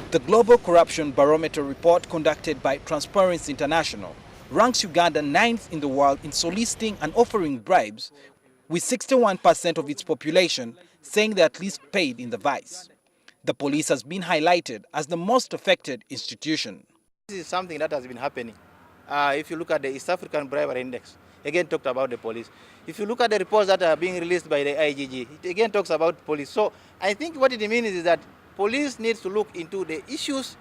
The Global Corruption Barometer report conducted by Transparency International ranks Uganda 9th in the world in soliciting and offering bribes, with 61% of its population saying they at least paid in the vice. The police has been highlighted as the most affected institution. This is something that has been happening. If you look at the East African Bribery Index, again talked about the police. If you look at the reports that are being released by the IGG, it again talks about police. So I think what it means is that police needs to look into the issues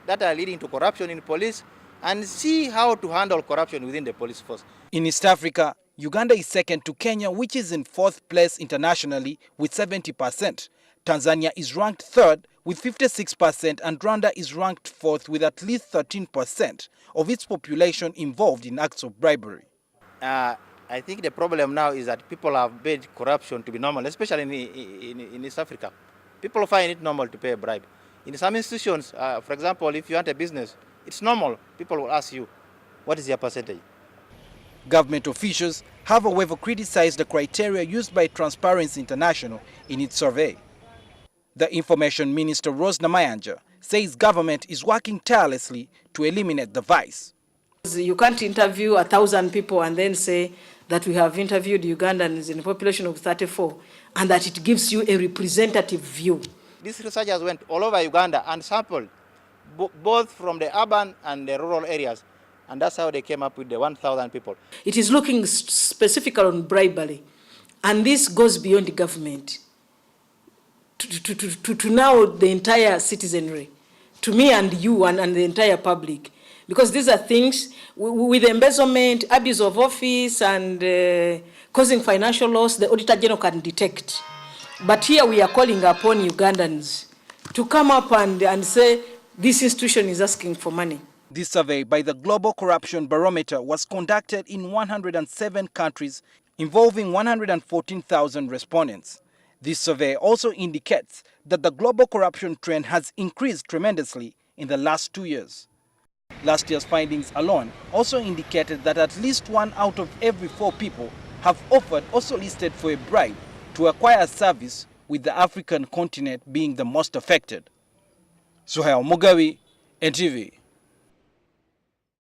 that are leading to corruption in police and see how to handle corruption within the police force. In East Africa, Uganda is second to Kenya, which is in 4th place internationally with 70%. Tanzania is ranked 3rd with 56%, and Rwanda is ranked 4th with at least 13% of its population involved in acts of bribery. I think the problem now is that people have made corruption to be normal, especially in East Africa. People find it normal to pay a bribe. In some institutions, for example, if you want a business, it's normal. People will ask you, what is your percentage? Government officials have, however, criticized the criteria used by Transparency International in its survey. The Information Minister, Rose Namayanja, says government is working tirelessly to eliminate the vice. You can't interview 1,000 people and then say that we have interviewed Ugandans in a population of 34 and that it gives you a representative view. These researchers went all over Uganda and sampled both from the urban and the rural areas, and that's how they came up with the 1,000 people. It is looking specifically on bribery, and this goes beyond the government to now the entire citizenry, to me and you and the entire public. Because these are things with embezzlement, abuse of office, and causing financial loss, the Auditor General can detect. But here we are calling upon Ugandans to come up and say, this institution is asking for money. This survey by the Global Corruption Barometer was conducted in 107 countries, involving 114,000 respondents. This survey also indicates that the global corruption trend has increased tremendously in the last 2 years. Last year's findings alone also indicated that at least 1 out of every 4 people have offered or solicited for a bribe to acquire a service, with the African continent being the most affected. Suhail Mugawi, NTV.